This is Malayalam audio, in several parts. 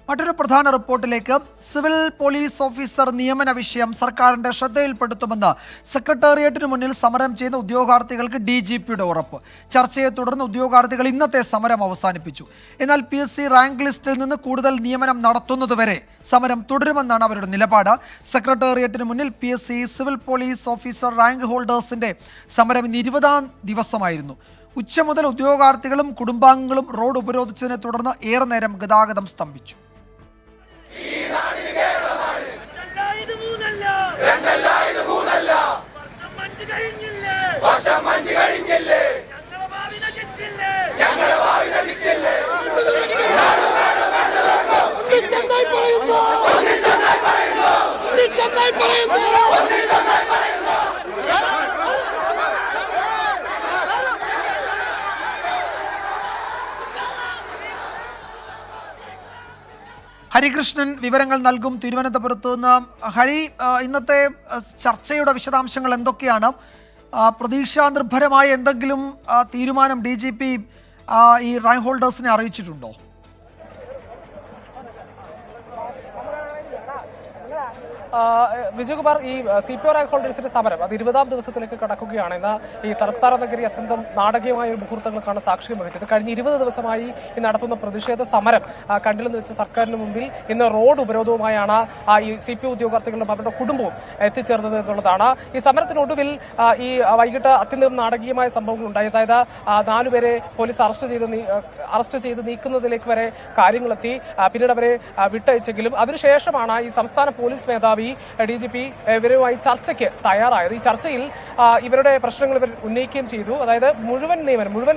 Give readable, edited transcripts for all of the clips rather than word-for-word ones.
മറ്റൊരു പ്രധാന റിപ്പോർട്ടിലേക്ക്. സിവിൽ പോലീസ് ഓഫീസർ നിയമന വിഷയം സർക്കാരിന്റെ ശ്രദ്ധയിൽപ്പെടുത്തുമെന്ന് സെക്രട്ടേറിയറ്റിന് മുന്നിൽ സമരം ചെയ്യുന്ന ഉദ്യോഗാർത്ഥികൾക്ക് DGPയുടെ ഉറപ്പ്. ചർച്ചയെ തുടർന്ന് ഉദ്യോഗാർത്ഥികൾ ഇന്നത്തെ സമരം അവസാനിപ്പിച്ചു. എന്നാൽ PSC റാങ്ക് ലിസ്റ്റിൽ നിന്ന് കൂടുതൽ നിയമനം നടത്തുന്നതുവരെ സമരം തുടരുമെന്നാണ് അവരുടെ നിലപാട്. സെക്രട്ടേറിയറ്റിന് മുന്നിൽ PSC civil police officer rank ഹോൾഡേഴ്സിന്റെ സമരം ഇന്ന് 20ാം ദിവസമായിരുന്നു. ഉച്ച മുതൽ ഉദ്യോഗാർത്ഥികളും കുടുംബാംഗങ്ങളും റോഡ് ഉപരോധിച്ചതിനെ തുടർന്ന് ഏറെ നേരം ഗതാഗതം സ്തംഭിച്ചു. ഹരികൃഷ്ണൻ വിവരങ്ങൾ നൽകും തിരുവനന്തപുരത്ത് നിന്ന്. ഹരി, ഇന്നത്തെ ചർച്ചയുടെ വിശദാംശങ്ങൾ എന്തൊക്കെയാണ്? പ്രതീക്ഷാ നിർഭരമായ എന്തെങ്കിലും തീരുമാനം DGP ഈ റാങ്ക് ഹോൾഡേഴ്സിനെ അറിയിച്ചിട്ടുണ്ടോ? വിജയകുമാർ, ഈ CPO റാങ്ക് ഹോൾഡേഴ്സിന്റെ സമരം അത് 20ാം ദിവസത്തിലേക്ക് കടക്കുകയാണ്. ഇന്ന് ഈ തലസ്ഥാന നഗരി അത്യന്തം നാടകീയമായ ഒരു മുഹൂർത്തങ്ങൾക്കാണ് സാക്ഷ്യം വഹിച്ചത്. കഴിഞ്ഞ 20 ദിവസമായി ഈ നടത്തുന്ന പ്രതിഷേധ സമരം കണ്ടിലെന്ന് വെച്ച സർക്കാരിന് മുമ്പിൽ ഇന്ന് റോഡ് ഉപരോധവുമായാണ് ഈ CPO ഉദ്യോഗാർത്ഥികളും അവരുടെ കുടുംബവും എത്തിച്ചേർന്നത് എന്നുള്ളതാണ്. ഈ സമരത്തിനൊടുവിൽ ഈ വൈകിട്ട് അത്യന്തം നാടകീയമായ സംഭവങ്ങൾ ഉണ്ടായി. അതായത് 4 പേരെ പോലീസ് അറസ്റ്റ് ചെയ്ത് നീക്കുന്നതിലേക്ക് വരെ കാര്യങ്ങളെത്തി. പിന്നീട് അവരെ വിട്ടയച്ചെങ്കിലും അതിനുശേഷമാണ് ഈ സംസ്ഥാന പോലീസ് മേധാവി DGP ഇവരുമായി ചർച്ചയ്ക്ക് തയ്യാറായത്. ഈ ചർച്ചയിൽ ഇവരുടെ പ്രശ്നങ്ങൾ ഇവർ ഉന്നയിക്കുകയും ചെയ്തു. അതായത് മുഴുവൻ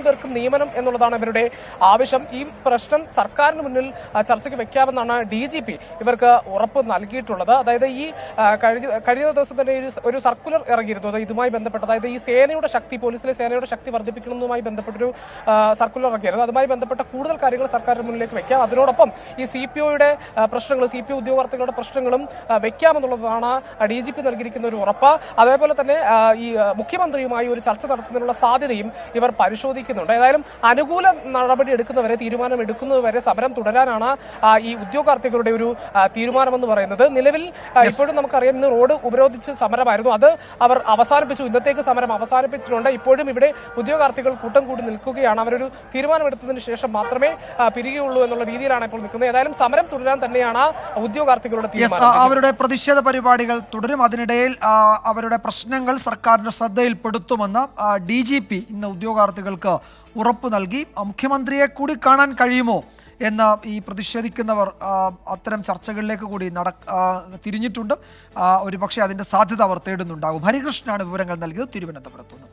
പേർക്കും നിയമനം എന്നുള്ളതാണ് ഇവരുടെ ആവശ്യം. ഈ പ്രശ്നം സർക്കാരിന് മുന്നിൽ ചർച്ചയ്ക്ക് വെക്കാമെന്നാണ് DGP ഇവർക്ക് ഉറപ്പ് നൽകിയിട്ടുള്ളത്. അതായത് ഈ കഴിഞ്ഞ ദിവസം തന്നെ ഒരു സർക്കുലർ ഇറങ്ങിയിരുന്നു. അതായത് ഇതുമായി ബന്ധപ്പെട്ട്, അതായത് ഈ സേനയുടെ ശക്തി, പോലീസിലെ സേനയുടെ ശക്തി വർദ്ധിപ്പിക്കുന്നതുമായി ബന്ധപ്പെട്ടൊരു സർക്കുലർ ഇറങ്ങിയിരുന്നു. അതുമായി ബന്ധപ്പെട്ട കൂടുതൽ കാര്യങ്ങൾ സർക്കാരിന് മുന്നിലേക്ക് വെക്കാം. അതിനോടൊപ്പം ഈ CPOയുടെ പ്രശ്നങ്ങളും CPO ഉദ്യോഗാർത്ഥികളുടെ പ്രശ്നങ്ങളും വെക്കാമെന്നുള്ളതാണ് DGP നൽകിയിരിക്കുന്ന ഒരു ഉറപ്പ്. അതേപോലെ തന്നെ ഈ മുഖ്യമന്ത്രിയുമായി ഒരു ചർച്ച നടത്തുന്നതിനുള്ള സാധ്യതയും ഇവർ പരിശോധിക്കുന്നുണ്ട്. ഏതായാലും അനുകൂല നടപടി എടുക്കുന്നവരെ, തീരുമാനം എടുക്കുന്നതുവരെ സമരം തുടരാനാണ് ഈ ഉദ്യോഗാർത്ഥികളുടെ ഒരു തീരുമാനമെന്ന് പറയുന്നത്. നിലവിൽ ഇപ്പോഴും നമുക്കറിയാം, ഇന്ന് റോഡ് ഉപരോധിച്ച് സമരമായിരുന്നു. അത് അവർ അവസാനിപ്പിച്ചു. ഇന്നത്തേക്ക് സമരം അവസാനിപ്പിച്ചിട്ടുണ്ട്. ഇപ്പോഴും ഇവിടെ ഉദ്യോഗാർത്ഥികൾ കൂട്ടം കൂടി നിൽക്കുകയാണ്. അവരൊരു തീരുമാനമെടുത്തതിന് ശേഷം മാത്രമേ പിരിയുള്ളൂ എന്നുള്ള രീതിയിലാണ് ഇപ്പോൾ നിൽക്കുന്നത്. ഏതായാലും സമരം തുടരാൻ തന്നെയാണ് ഉദ്യോഗാർത്ഥികളുടെ തീരുമാനം. അവരുടെ പ്രതിഷേധ പരിപാടികൾ തുടരും. അതിനിടയിൽ അവരുടെ പ്രശ്നങ്ങൾ സർക്കാരിന്റെ ശ്രദ്ധയിൽപ്പെടുത്തുമെന്ന് DGP ഇന്ന് ഉദ്യോഗാർത്ഥികൾക്ക് ഉറപ്പ് നൽകി. മുഖ്യമന്ത്രിയെ കൂടി കാണാൻ കഴിയുമോ എന്ന് ഈ പ്രതിഷേധിക്കുന്നവർ അത്തരം ചർച്ചകളിലേക്ക് കൂടി തിരിഞ്ഞിട്ടുണ്ട്. ഒരുപക്ഷെ അതിന്റെ സാധ്യത അവർ തേടുന്നുണ്ടാകും. ഹരികൃഷ്ണനാണ് വിവരങ്ങൾ നൽകിയത് തിരുവനന്തപുരത്തുനിന്ന്.